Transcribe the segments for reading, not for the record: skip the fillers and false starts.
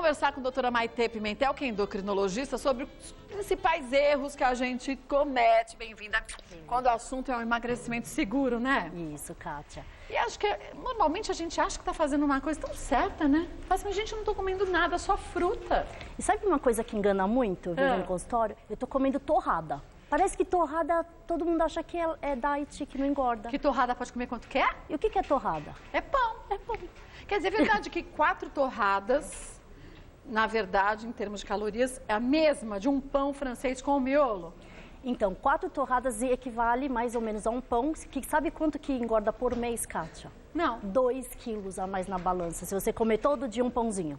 conversar com a doutora Maitê Pimentel, que é endocrinologista, sobre os principais erros que a gente comete. Bem-vinda. Quando o assunto é um emagrecimento seguro, né? Isso, Kátia. E acho que, normalmente, a gente acha que está fazendo uma coisa tão certa, né? Mas a gente não está comendo nada, só fruta. E sabe uma coisa que engana muito, eu vejo no consultório? Eu tô comendo torrada. Parece que torrada, todo mundo acha que é diet, que não engorda. Que torrada pode comer quanto quer? E o que é torrada? É pão. É pão. Quer dizer, é verdade que 4 torradas, na verdade, em termos de calorias, é a mesma de um pão francês com miolo? Então, 4 torradas equivale mais ou menos a um pão. Que sabe quanto que engorda por mês, Kátia? Não. 2 quilos a mais na balança, se você comer todo dia um pãozinho.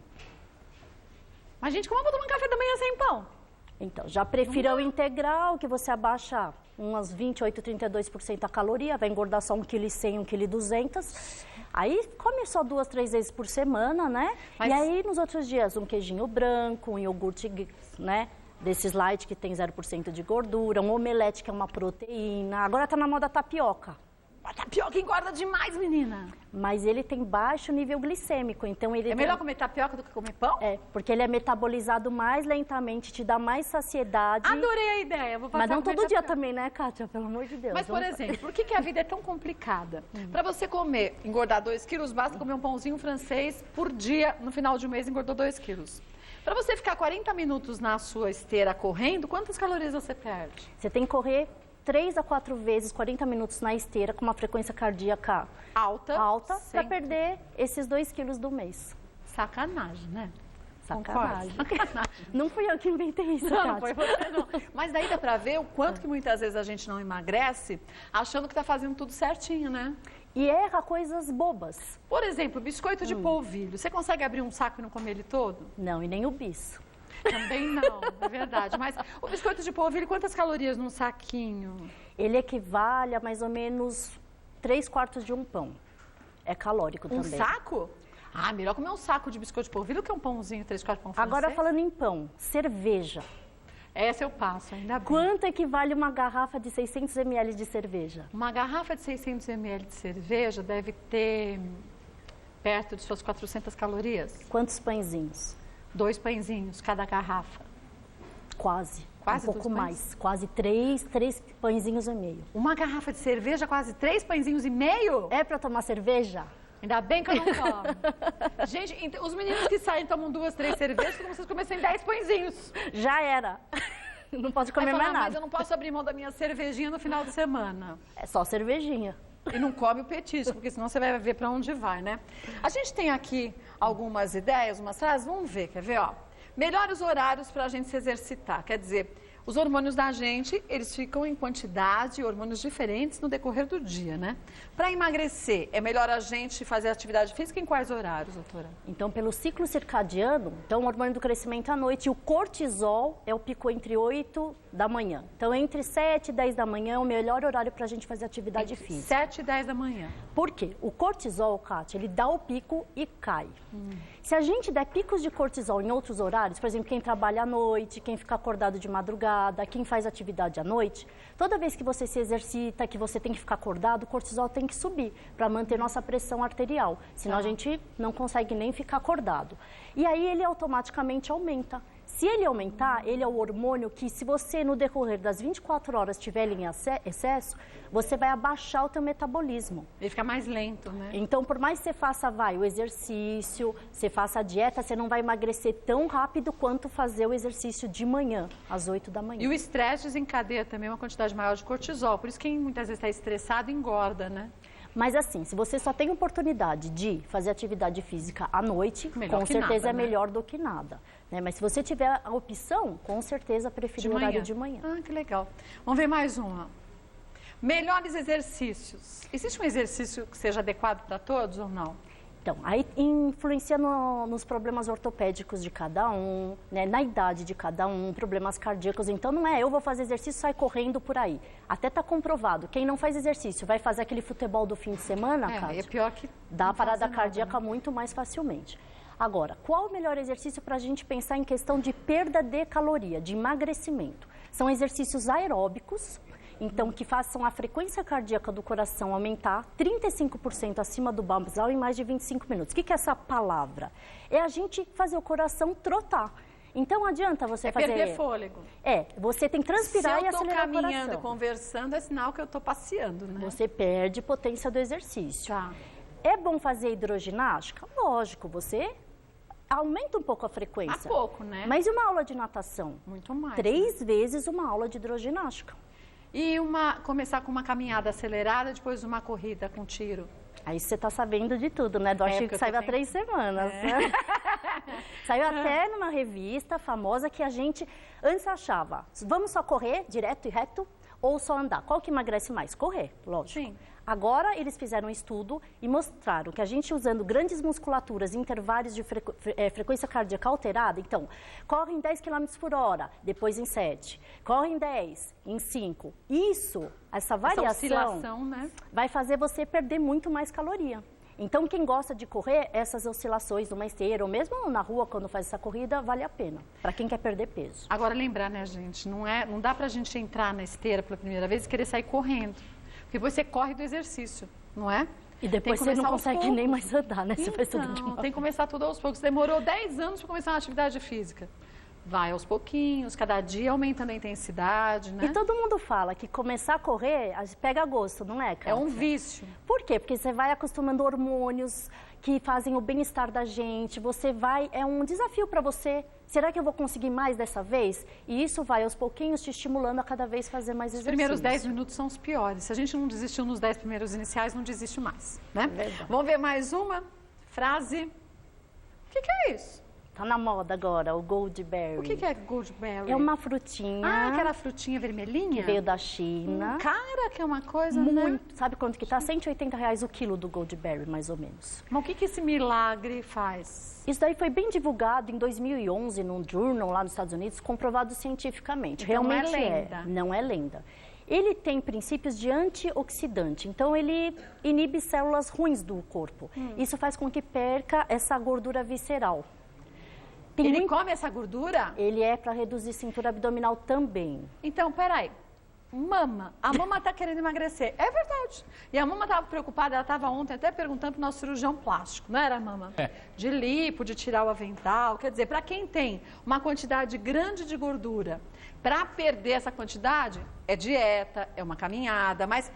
Mas, gente, como eu vou tomar café da manhã sem pão? Então, já prefira o integral, que você abaixa umas 28, 32% a caloria, vai engordar só 1,1 kg, 1,2 kg. Aí come só 2, 3 vezes por semana, né? Mas... E aí, nos outros dias, um queijinho branco, um iogurte, né? Desses light que tem 0% de gordura, um omelete que é uma proteína. Agora tá na moda a tapioca. A tapioca engorda demais, menina. Mas ele tem baixo nível glicêmico, então ele... É melhor comer tapioca do que comer pão? É, porque ele é metabolizado mais lentamente, te dá mais saciedade. Adorei a ideia, vou passar. Mas não todo dia também, né, Kátia? Pelo amor de Deus. Mas, por exemplo, por que a vida é tão complicada? Para você comer, engordar 2 quilos, basta comer um pãozinho francês por dia, no final de um mês engordou 2 quilos. Para você ficar 40 minutos na sua esteira correndo, quantas calorias você perde? Você tem que correr 3 a 4 vezes 40 minutos na esteira com uma frequência cardíaca alta para perder esses 2 quilos do mês. Sacanagem, né? Sacanagem. Não fui eu que inventei isso, Kátia. Não foi você, não. Mas daí dá pra ver o quanto que muitas vezes a gente não emagrece achando que tá fazendo tudo certinho, né? E erra coisas bobas. Por exemplo, biscoito de polvilho. Você consegue abrir um saco e não comer ele todo? Não, e nem o bis. Também não, é verdade. Mas o biscoito de polvilho, quantas calorias num saquinho? Ele equivale a mais ou menos 3/4 de um pão. É calórico também. Um saco? Ah, melhor comer um saco de biscoito de polvilho que um pãozinho, 3/4 pão francês. Agora falando em pão, cerveja. Essa eu passo, ainda bem. Quanto equivale uma garrafa de 600 ml de cerveja? Uma garrafa de 600 ml de cerveja deve ter perto de suas 400 calorias. Quantos pãezinhos? 2 pãezinhos, cada garrafa. Quase. Quase um pouco mais. Quase 3 pãezinhos e meio. Uma garrafa de cerveja, quase 3 pãezinhos e meio? É para tomar cerveja? Ainda bem que eu não tomo. Gente, os meninos que saem tomam 2, 3 cervejas, como vocês começam em 10 pãezinhos. Já era. Não pode comer mais nada. Mas eu não posso abrir mão da minha cervejinha no final de semana. É só cervejinha. E não come o petisco, porque senão você vai ver para onde vai, né? A gente tem aqui algumas ideias, umas frases, vamos ver, quer ver, ó? Melhores horários para a gente se exercitar, quer dizer, os hormônios da gente, eles ficam em quantidade, hormônios diferentes no decorrer do dia, né? Para emagrecer, é melhor a gente fazer atividade física em quais horários, doutora? Então, pelo ciclo circadiano, então o hormônio do crescimento à noite, e o cortisol é o pico entre 8 da manhã. Então, entre 7 e 10 da manhã é o melhor horário para a gente fazer atividade física. 7 e 10 da manhã. Por quê? O cortisol, Kátia, ele dá o pico e cai. Se a gente der picos de cortisol em outros horários, por exemplo, quem trabalha à noite, quem fica acordado de madrugada, quem faz atividade à noite, toda vez que você se exercita, que você tem que ficar acordado, o cortisol tem que subir para manter nossa pressão arterial. Senão a gente não consegue nem ficar acordado. E aí ele automaticamente aumenta. Se ele aumentar, ele é o hormônio que, se você no decorrer das 24 horas tiver ele em excesso, você vai abaixar o teu metabolismo. Ele fica mais lento, né? Então, por mais que você faça, o exercício, você faça a dieta, você não vai emagrecer tão rápido quanto fazer o exercício de manhã, às 8 da manhã. E o estresse desencadeia também uma quantidade maior de cortisol, por isso quem muitas vezes está estressado engorda, né? Mas assim, se você só tem oportunidade de fazer atividade física à noite, com certeza é melhor do que nada. Né? Mas se você tiver a opção, com certeza prefiro o horário de manhã. Ah, que legal. Vamos ver mais uma. Melhores exercícios. Existe um exercício que seja adequado para todos ou não? Então, aí influencia nos problemas ortopédicos de cada um, né, na idade de cada um, problemas cardíacos. Então, não é eu vou fazer exercício e sai correndo por aí. Até está comprovado, quem não faz exercício vai fazer aquele futebol do fim de semana, Kátia, é pior que dá parada cardíaca muito mais facilmente. Agora, qual o melhor exercício para a gente pensar em questão de perda de caloria, de emagrecimento? São exercícios aeróbicos Então, que façam a frequência cardíaca do coração aumentar 35% acima do basal em mais de 25 minutos. O que é essa palavra? É a gente fazer o coração trotar. Então, adianta você fazer... perder fôlego. Você tem que transpirar e acelerar o coração. Se eu estou caminhando e conversando, é sinal que eu estou passeando, né? Você perde potência do exercício. Tá. É bom fazer hidroginástica? Lógico, você aumenta um pouco a frequência. Há pouco, né? Mas e uma aula de natação? Muito mais. 3 vezes uma aula de hidroginástica. E começar com uma caminhada acelerada, depois uma corrida com tiro. Aí você está sabendo de tudo, né? Do artigo que saiu há 3 semanas. Né? Saiu até numa revista famosa que a gente antes achava, vamos só correr direto e reto ou só andar? Qual que emagrece mais? Correr, lógico. Sim. Agora eles fizeram um estudo e mostraram que a gente usando grandes musculaturas, intervalos de frequência cardíaca alterada, então, corre em 10 km por hora, depois em 7, corre em 10, em 5. Essa variação, essa oscilação, né? vai fazer você perder muito mais caloria. Então, quem gosta de correr, essas oscilações numa esteira, ou mesmo na rua, quando faz essa corrida, vale a pena. Para quem quer perder peso. Agora, lembrar, né, gente? Não dá pra gente entrar na esteira pela primeira vez e querer sair correndo. Porque depois você corre do exercício, não é? E depois você não consegue nem mais andar, né? Você faz tudo de novo. Tem que começar tudo aos poucos. Demorou 10 anos para começar uma atividade física. Vai aos pouquinhos, cada dia aumentando a intensidade, né? E todo mundo fala que começar a correr, pega gosto, não é, Kátia? É um vício. Por quê? Porque você vai acostumando hormônios que fazem o bem-estar da gente, é um desafio para você. Será que eu vou conseguir mais dessa vez? E isso vai aos pouquinhos te estimulando a cada vez fazer mais exercícios. Os primeiros 10 minutos são os piores. Se a gente não desistiu nos 10 primeiros iniciais, não desiste mais, né? Verdade. Vamos ver mais uma frase. O que é isso? Tá na moda agora, o Goldberry. O que é Goldberry? É uma frutinha. Aquela frutinha vermelhinha? Que veio da China. Cara, que é uma coisa, muito. né? Sabe quanto que tá? R$180 o quilo do Goldberry, mais ou menos. Mas o que esse milagre faz? Isso daí foi bem divulgado em 2011 num journal lá nos Estados Unidos, comprovado cientificamente. Então, realmente não é lenda. Não é lenda. Ele tem princípios de antioxidante, então ele inibe células ruins do corpo. Isso faz com que perca essa gordura visceral. Ele come essa gordura? Ele é para reduzir cintura abdominal também. Então, peraí. A mama está querendo emagrecer. É verdade. E a mama estava preocupada, ela estava ontem até perguntando para o nosso cirurgião plástico, não era, mama? De lipo, de tirar o avental. Quer dizer, para quem tem uma quantidade grande de gordura, para perder essa quantidade, é dieta, é uma caminhada, mas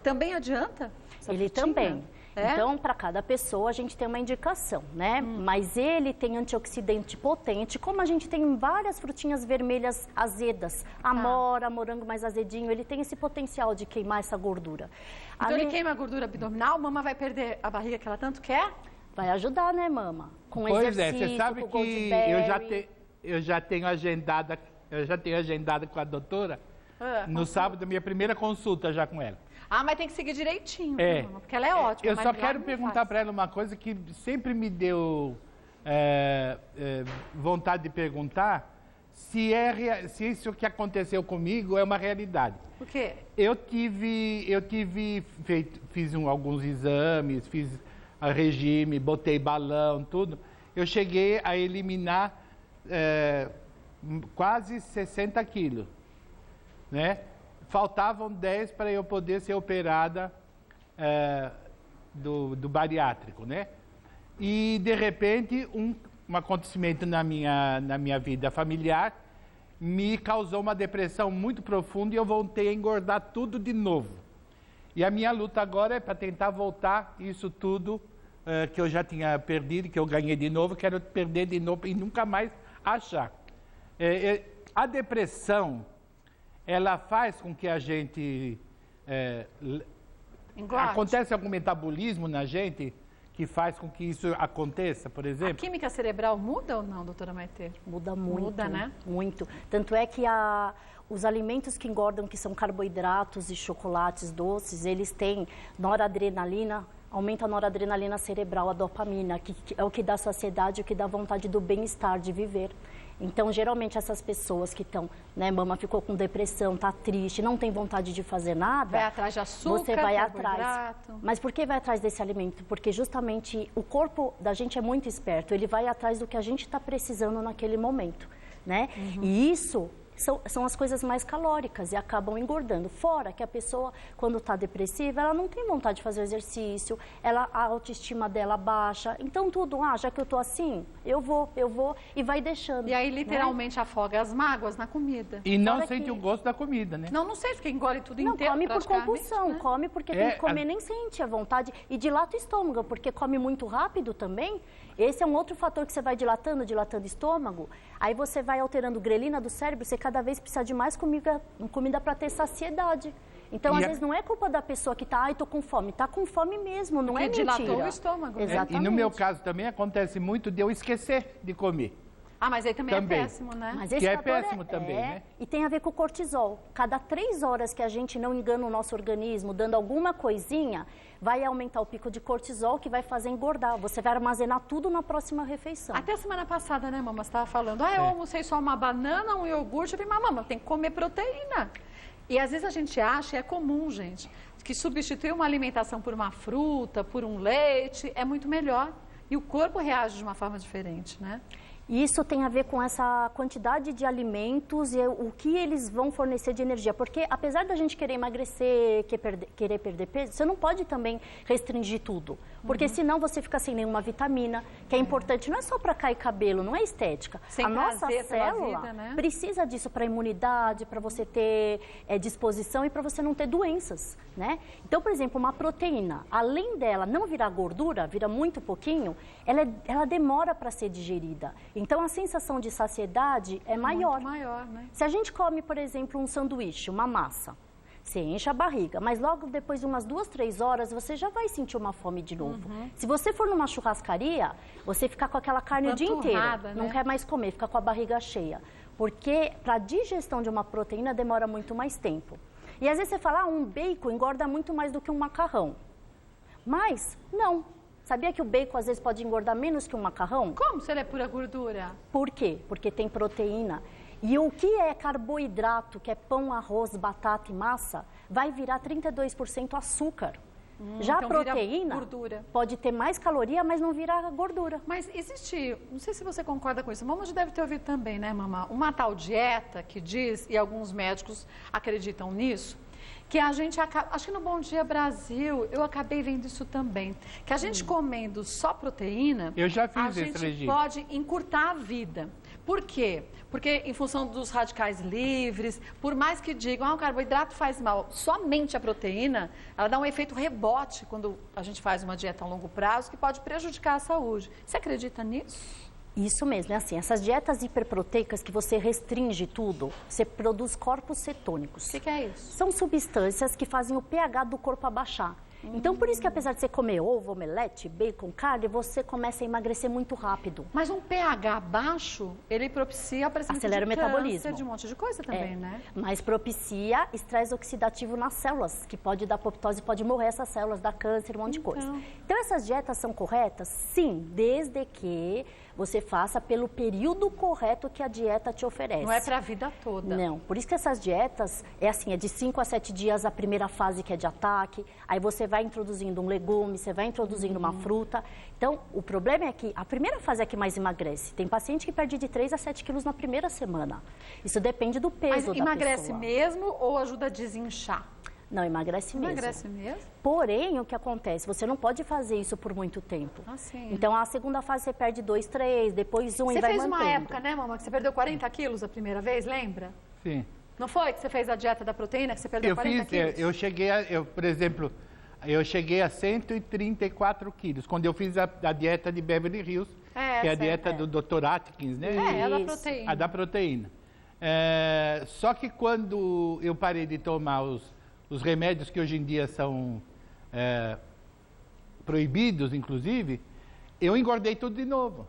também adianta? Ele também. Então, para cada pessoa, a gente tem uma indicação, né? Mas ele tem antioxidante potente, como a gente tem em várias frutinhas vermelhas azedas. Amora, morango mais azedinho, ele tem esse potencial de queimar essa gordura. Então, ele queima a gordura abdominal, a mama vai perder a barriga que ela tanto quer? Vai ajudar, né, mama? Com exercício, você sabe com que eu já tenho agendada com a doutora, no sábado, minha primeira consulta já com ela. Mas tem que seguir direitinho, mama, porque ela é ótima. Eu só quero perguntar para ela uma coisa que sempre me deu vontade de perguntar, se isso que aconteceu comigo é uma realidade. O quê? Fiz alguns exames, fiz regime, botei balão, tudo. Eu cheguei a eliminar quase 60 quilos, né? Faltavam 10 para eu poder ser operada do bariátrico, né? E, de repente, um acontecimento na minha vida familiar me causou uma depressão muito profunda e eu voltei a engordar tudo de novo. E a minha luta agora é para tentar voltar isso tudo que eu já tinha perdido, que eu ganhei de novo, quero perder de novo e nunca mais achar. A depressão, ela faz com que a gente... acontece algum metabolismo na gente que faz com que isso aconteça, por exemplo? A química cerebral muda ou não, doutora Maitê? Muda muito. Muda, né? Muito. Tanto é que os alimentos que engordam, que são carboidratos e chocolates doces, eles têm noradrenalina, aumenta a noradrenalina cerebral, a dopamina, que é o que dá saciedade, o que dá vontade do bem-estar, de viver. Então, geralmente, essas pessoas que estão, né, mama ficou com depressão, tá triste, não tem vontade de fazer nada... Vai atrás de açúcar, você vai carboidrato. atrás. Mas por que vai atrás desse alimento? Porque justamente o corpo da gente é muito esperto, ele vai atrás do que a gente está precisando naquele momento, né? E isso são as coisas mais calóricas e acabam engordando. Fora que a pessoa, quando está depressiva, ela não tem vontade de fazer exercício, a autoestima dela baixa. Então, tudo, já que eu estou assim, eu vou, e vai deixando. E aí, literalmente, afoga as mágoas na comida. E não sente o gosto da comida, né? Não sente, porque engole tudo inteiro. Não, come por compulsão, né? come porque tem que comer, nem sente a vontade. E dilata o estômago, porque come muito rápido também. Esse é um outro fator que você vai dilatando o estômago. Aí você vai alterando grelina do cérebro, você cada vez precisa de mais comida para ter saciedade. Então, às vezes, não é culpa da pessoa que está, tô com fome. Está com fome mesmo, não é mentira. Dilatou o estômago. Exatamente. E no meu caso também acontece muito de eu esquecer de comer. Mas aí também é péssimo, né? Mas esse que é péssimo também, né? E tem a ver com o cortisol. Cada 3 horas que a gente não engana o nosso organismo, dando alguma coisinha, vai aumentar o pico de cortisol, que vai fazer engordar. Você vai armazenar tudo na próxima refeição. Até a semana passada, né, mamãe? Você estava falando, eu almocei só uma banana, um iogurte. Eu falei, mas mamãe, tem que comer proteína. E às vezes a gente acha, é comum, gente, que substituir uma alimentação por uma fruta, por um leite, é muito melhor. E o corpo reage de uma forma diferente, né? Isso tem a ver com essa quantidade de alimentos e o que eles vão fornecer de energia. Porque apesar da gente querer emagrecer, querer perder peso, você não pode também restringir tudo. Porque senão você fica sem nenhuma vitamina, que é importante, não é só para cair cabelo, não é estética. Sem a nossa célula vida, né? precisa disso para imunidade, para você ter disposição e para você não ter doenças, né? Então, por exemplo, uma proteína, além dela não virar gordura, vira muito pouquinho, ela demora para ser digerida. Então, a sensação de saciedade é maior. Muito maior, né? Se a gente come, por exemplo, um sanduíche, uma massa, você enche a barriga, mas logo depois de umas 2, 3 horas, você já vai sentir uma fome de novo. Se você for numa churrascaria, você fica com aquela carne o dia inteiro, né? não quer mais comer, fica com a barriga cheia. Porque para a digestão de uma proteína demora muito mais tempo. E às vezes você fala, um bacon engorda muito mais do que um macarrão. Mas, não. Sabia que o bacon às vezes pode engordar menos que um macarrão? Como se ele é pura gordura? Por quê? Porque tem proteína. E o que é carboidrato, que é pão, arroz, batata e massa, vai virar 32% açúcar. Já então a proteína pode ter mais caloria, mas não vira gordura. Mas existe, não sei se você concorda com isso, a mamãe já deve ter ouvido também, né, mamãe? Uma tal dieta que diz, e alguns médicos acreditam nisso, que a gente acaba, acho que no Bom Dia Brasil, eu acabei vendo isso também, que a gente comendo só proteína, eu já fiz a esse gente regime. pode encurtar a vida. Por quê? Porque em função dos radicais livres, por mais que digam, o carboidrato faz mal, somente a proteína, ela dá um efeito rebote quando a gente faz uma dieta a longo prazo, que pode prejudicar a saúde. Você acredita nisso? Isso mesmo, é assim, essas dietas hiperproteicas que você restringe tudo, você produz corpos cetônicos. O que é isso? São substâncias que fazem o pH do corpo abaixar. Então, por isso que apesar de você comer ovo, omelete, bacon, carne, você começa a emagrecer muito rápido. Mas um pH baixo, ele propicia aparecimento acelera de o metabolismo. câncer, de um monte de coisa também, né? Mas propicia estresse oxidativo nas células, que pode dar apoptose, pode morrer essas células, dar câncer, um monte de coisa. Então, essas dietas são corretas? Sim, desde que você faça pelo período correto que a dieta te oferece. Não é para a vida toda. Não, por isso que essas dietas, é de 5 a 7 dias a primeira fase que é de ataque, aí você vai introduzindo um legume, você vai introduzindo uma fruta. Então, o problema é que a primeira fase é que mais emagrece. Tem paciente que perde de 3 a 7 quilos na primeira semana. Isso depende do peso da pessoa. Mas emagrece mesmo ou ajuda a desinchar? Não, emagrece mesmo. Emagrece mesmo? Porém, o que acontece? Você não pode fazer isso por muito tempo. Sim. Então, a segunda fase você perde 2, 3, depois 1 e vai mantendo. Você fez uma época, né, mamãe, que você perdeu 40 quilos a primeira vez, lembra? Sim. Não foi que você fez a dieta da proteína, que você perdeu 40 quilos? Eu cheguei a, por exemplo, eu cheguei a 134 quilos, quando eu fiz a dieta de Beverly Hills, que é a dieta do Dr. Atkins, né? É a da proteína. A da proteína. Só que quando eu parei de tomar os remédios que hoje em dia são proibidos, inclusive, eu engordei tudo de novo.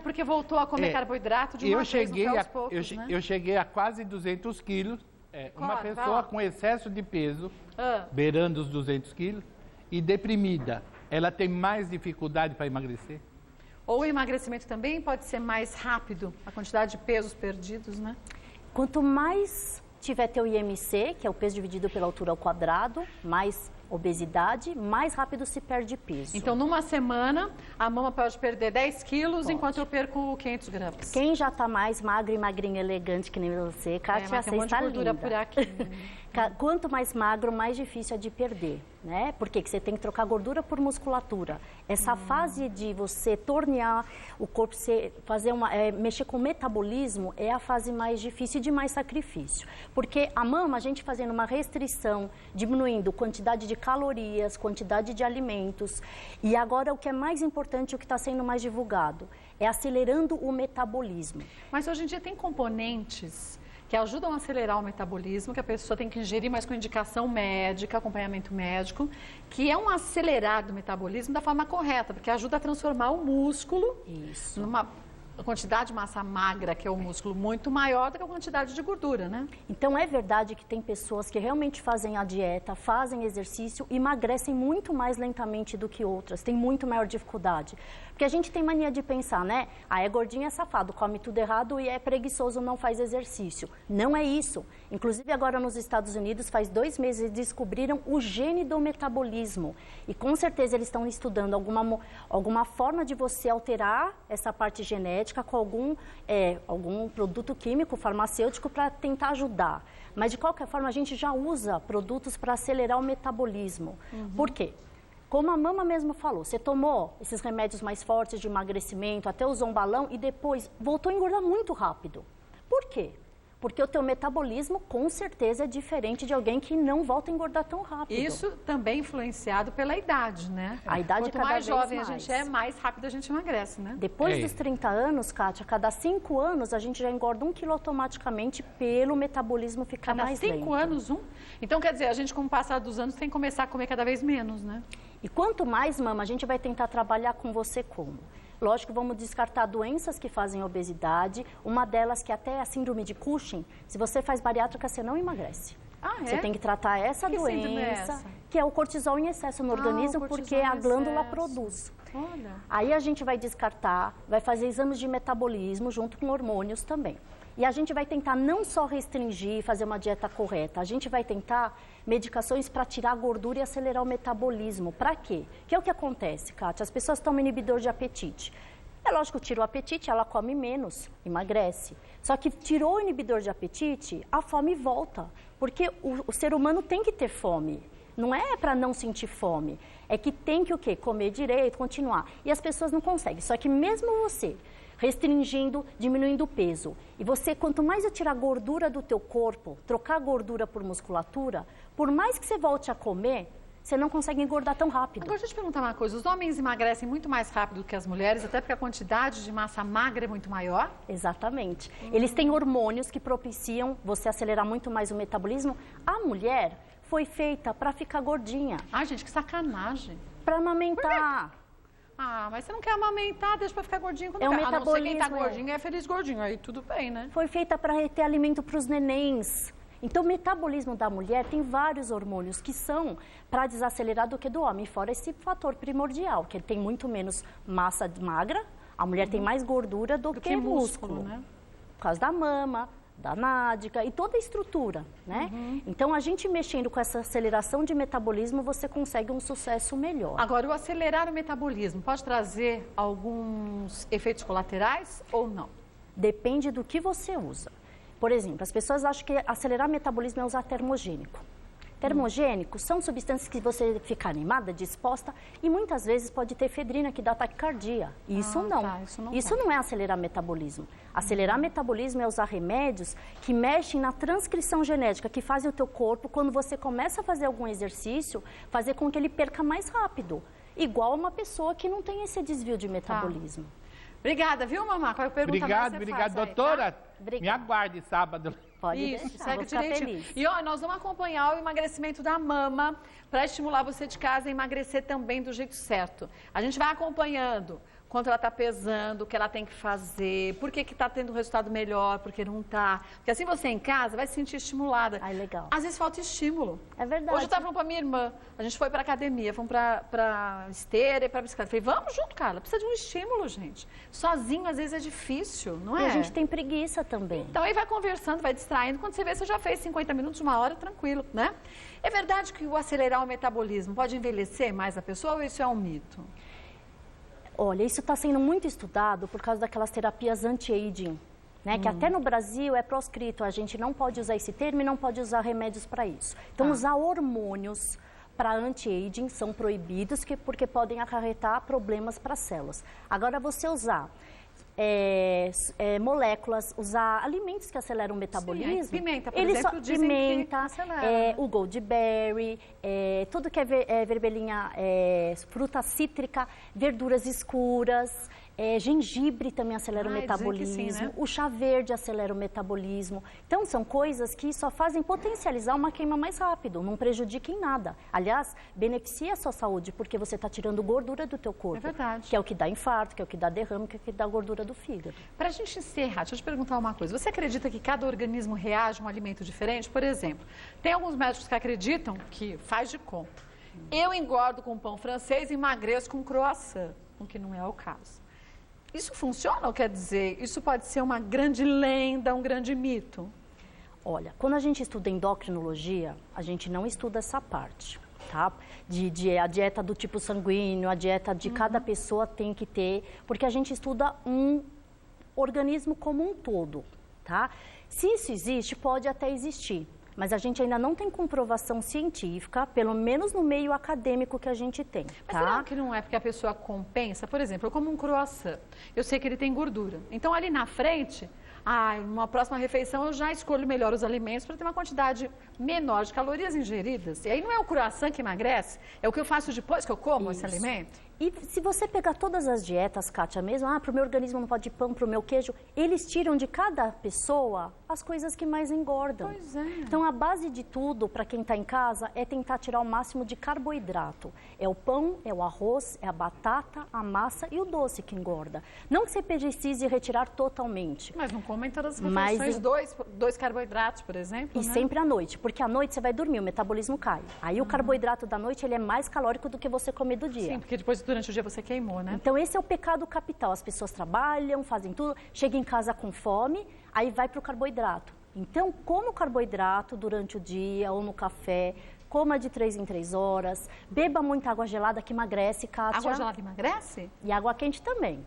Porque voltou a comer carboidrato de uma vez, aos poucos, né? Eu cheguei a quase 200 quilos. Uma pessoa com excesso de peso, beirando os 200 quilos, e deprimida, ela tem mais dificuldade para emagrecer? Ou o emagrecimento também pode ser mais rápido, a quantidade de pesos perdidos, né? Quanto mais tiver teu IMC, que é o peso dividido pela altura ao quadrado, mais obesidade, mais rápido se perde peso. Então, numa semana, a mama pode perder 10 quilos, enquanto eu perco 500 gramas. Quem já está mais magro e magrinho, elegante, que nem você, Kátia, você está linda. Por aqui. Quanto mais magro, mais difícil é de perder, né? Porque você tem que trocar gordura por musculatura. Essa fase de você tornear o corpo, mexer com o metabolismo, é a fase mais difícil e de mais sacrifício. Porque a mama, a gente fazendo uma restrição, diminuindo quantidade de calorias, quantidade de alimentos. E agora, o que é mais importante, o que está sendo mais divulgado, é acelerando o metabolismo. Mas hoje em dia tem componentes que ajudam a acelerar o metabolismo, que a pessoa tem que ingerir, mas com indicação médica, acompanhamento médico, que é um acelerar do metabolismo da forma correta, porque ajuda a transformar o músculo numa quantidade de massa magra, que é o músculo, muito maior do que a quantidade de gordura, né? Então, é verdade que tem pessoas que realmente fazem a dieta, fazem exercício e emagrecem muito mais lentamente do que outras, têm muito maior dificuldade. Porque a gente tem mania de pensar, né? Ah, é gordinho, é safado, come tudo errado e é preguiçoso, não faz exercício. Não é isso. Inclusive, agora nos Estados Unidos, faz 2 meses, eles descobriram o gene do metabolismo. E com certeza eles estão estudando alguma forma de você alterar essa parte genética com algum produto químico, farmacêutico, para tentar ajudar. Mas, de qualquer forma, a gente já usa produtos para acelerar o metabolismo. Por quê? Como a mama mesmo falou, você tomou esses remédios mais fortes de emagrecimento, até usou um balão e depois voltou a engordar muito rápido. Por quê? Porque o teu metabolismo, com certeza, é diferente de alguém que não volta a engordar tão rápido. Isso também influenciado pela idade, né? A idade Quanto cada mais vez jovem mais. a gente é, mais rápido a gente emagrece, né? Depois dos 30 anos, Kátia, cada 5 anos a gente já engorda 1 quilo automaticamente pelo metabolismo ficar mais lento. Cada 5 anos, 1? Então, quer dizer, a gente, com o passar dos anos, tem que começar a comer cada vez menos, né? E quanto mais, mama, a gente vai tentar trabalhar com você como? Lógico, vamos descartar doenças que fazem obesidade. Uma delas, que até é a síndrome de Cushing, se você faz bariátrica, você não emagrece. Ah, é? Você tem que tratar essa doença, que é o cortisol em excesso no organismo, porque a glândula produz. Olha. Aí a gente vai descartar, vai fazer exames de metabolismo junto com hormônios também. E a gente vai tentar não só restringir, fazer uma dieta correta, a gente vai tentar medicações para tirar a gordura e acelerar o metabolismo. Para quê? Que é o que acontece, Kátia? As pessoas tomam inibidor de apetite. É lógico, tira o apetite, ela come menos, emagrece. Só que tirou o inibidor de apetite, a fome volta. Porque o ser humano tem que ter fome. Não é para não sentir fome. É que tem que o quê? Comer direito, continuar. E as pessoas não conseguem. Só que mesmo você restringindo, diminuindo o peso. E você, quanto mais eu tirar gordura do teu corpo, trocar gordura por musculatura, por mais que você volte a comer, você não consegue engordar tão rápido. Agora, deixa eu te perguntar uma coisa. Os homens emagrecem muito mais rápido do que as mulheres, até porque a quantidade de massa magra é muito maior? Exatamente. Eles têm hormônios que propiciam você acelerar muito mais o metabolismo. A mulher foi feita para ficar gordinha. Ai, gente, que sacanagem. Para amamentar. Ah, mas você não quer amamentar, deixa pra ficar gordinho quando É o quer. A não ser metabolismo, quem tá gordinho é feliz gordinho, aí tudo bem, né? Foi feita para reter alimento para os nenéns. Então, o metabolismo da mulher tem vários hormônios que são para desacelerar do que do homem, fora esse fator primordial, que ele tem muito menos massa magra, a mulher tem mais gordura do que músculo, né? Por causa da mama, da nádega e toda a estrutura, né? Então, a gente mexendo com essa aceleração de metabolismo, você consegue um sucesso melhor. Agora, o acelerar o metabolismo pode trazer alguns efeitos colaterais ou não? Depende do que você usa. Por exemplo, as pessoas acham que acelerar o metabolismo é usar termogênico. Termogênicos são substâncias que você fica animada, disposta, e muitas vezes pode ter efedrina que dá taquicardia. Isso não. Tá, isso não é acelerar metabolismo. Acelerar metabolismo é usar remédios que mexem na transcrição genética, que fazem o teu corpo, quando você começa a fazer algum exercício, fazer com que ele perca mais rápido. Igual uma pessoa que não tem esse desvio de metabolismo. Tá. Obrigada, viu, mamãe? Qual é a pergunta mais você Obrigado, faz aí, doutora. tá? Me aguarde sábado. Pode Isso, deixar, segue vou ficar direitinho. feliz. E ó, nós vamos acompanhar o emagrecimento da mama para estimular você de casa a emagrecer também do jeito certo. A gente vai acompanhando quanto ela está pesando, o que ela tem que fazer, por que está tendo um resultado melhor, por que não está. Porque assim você em casa vai se sentir estimulada. Ai, legal. Às vezes falta estímulo. É verdade. Hoje eu estava falando para minha irmã, a gente foi para academia, fomos para esteira e para bicicleta. Falei, vamos junto, Carla, precisa de um estímulo, gente. Sozinho às vezes é difícil, não é? E a gente tem preguiça também. Então aí vai conversando, vai distraindo, quando você vê, você já fez 50 minutos, 1 hora, tranquilo, né? É verdade que o acelerar o metabolismo pode envelhecer mais a pessoa ou isso é um mito? Olha, isso está sendo muito estudado por causa daquelas terapias anti-aging, né? Que até no Brasil é proscrito, a gente não pode usar esse termo e não pode usar remédios para isso. Então, usar hormônios para anti-aging são proibidos porque podem acarretar problemas para as células. Agora, você usar moléculas, usar alimentos que aceleram o metabolismo. Sim, pimenta, por exemplo, dizem pimenta, que acelera. O goldberry, tudo que é vermelhinha, fruta cítrica, verduras escuras, gengibre também acelera o metabolismo, sim, né? o chá verde acelera o metabolismo. Então, são coisas que só fazem potencializar uma queima mais rápido, não prejudica em nada. Aliás, beneficia a sua saúde, porque você está tirando gordura do teu corpo. É verdade. Que é o que dá infarto, que é o que dá derrame, que é o que dá gordura do fígado. Para a gente encerrar, deixa eu te perguntar uma coisa. Você acredita que cada organismo reage a um alimento diferente? Por exemplo, tem alguns médicos que acreditam que faz de conta. Eu engordo com pão francês e emagreço com croissant, o que não é o caso. Isso funciona ou quer dizer, isso pode ser uma grande lenda, um grande mito? Olha, quando a gente estuda endocrinologia, a gente não estuda essa parte, tá? A dieta do tipo sanguíneo, a dieta de cada pessoa tem que ter, porque a gente estuda um organismo como um todo, tá? Se isso existe, pode até existir. Mas a gente ainda não tem comprovação científica, pelo menos no meio acadêmico que a gente tem, tá? Mas será que não é porque a pessoa compensa? Por exemplo, eu como um croissant, eu sei que ele tem gordura. Então, ali na frente, numa próxima refeição, eu já escolho melhor os alimentos para ter uma quantidade menor de calorias ingeridas. E aí não é o croissant que emagrece, é o que eu faço depois que eu como esse alimento. E se você pegar todas as dietas, Kátia, mesmo, para o meu organismo não pode pão, para o meu queijo, eles tiram de cada pessoa as coisas que mais engordam. Pois é. Então, a base de tudo, para quem está em casa, é tentar tirar o máximo de carboidrato. É o pão, é o arroz, é a batata, a massa e o doce que engorda. Não que você precise retirar totalmente. Mas não comem todas as refeições, dois carboidratos, por exemplo, E né? sempre à noite, porque à noite você vai dormir, o metabolismo cai. Aí o carboidrato da noite ele é mais calórico do que você comer do dia. Sim, porque depois durante o dia você queimou, né? Então, esse é o pecado capital. As pessoas trabalham, fazem tudo, chegam em casa com fome, aí vai para o carboidrato. Então, coma o carboidrato durante o dia ou no café, coma de 3 em 3 horas, beba muita água gelada que emagrece, Kátia. Água gelada emagrece? E água quente também.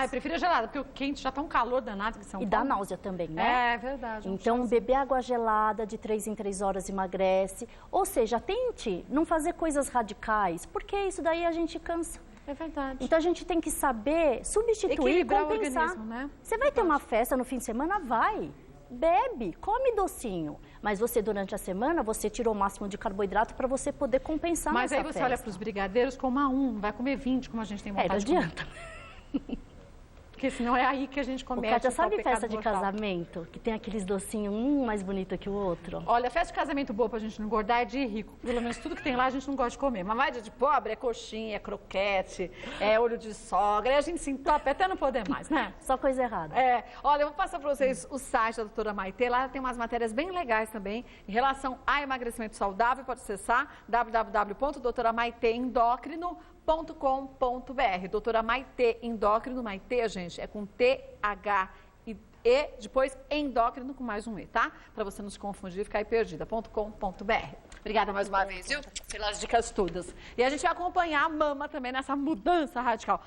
Eu prefiro a gelada, porque o quente já tá um calor danado que São E Paulo. dá náusea também, né? É verdade. Então, beber água gelada de 3 em 3 horas emagrece. Ou seja, tente não fazer coisas radicais, porque isso daí a gente cansa. É verdade. Então, a gente tem que saber substituir e Equilibrar compensar. o organismo, né? Você vai ter uma festa no fim de semana? Vai. Bebe, come docinho. Mas você, durante a semana, você tirou o máximo de carboidrato para você poder compensar Mas nessa aí você festa. olha para os brigadeiros, coma um, não vai comer 20, como a gente tem Não vontade de comer. adianta. Porque senão é aí que a gente O comete Kátia, o tal sabe pecado festa de mortal. casamento? Que tem aqueles docinhos, um mais bonito que o outro? Olha, festa de casamento boa pra gente não engordar é de rico. Pelo menos tudo que tem lá a gente não gosta de comer. Mas vai de pobre, é coxinha, é croquete, é olho de sogra. Aí a gente se entope até não poder mais, né? Só coisa errada. Olha, eu vou passar para vocês o site da doutora Maitê. Lá tem umas matérias bem legais também em relação a emagrecimento saudável. Pode acessar www.doutoramaitéendócrino.com.br. Doutora Maitê Endócrino, Maitê, gente, é com T-H-E, depois endócrino com mais um E, tá? Para você não se confundir e ficar aí perdida.com.br. Obrigada mais uma vez, viu? Pelas dicas todas. E a gente vai acompanhar a mama também nessa mudança radical.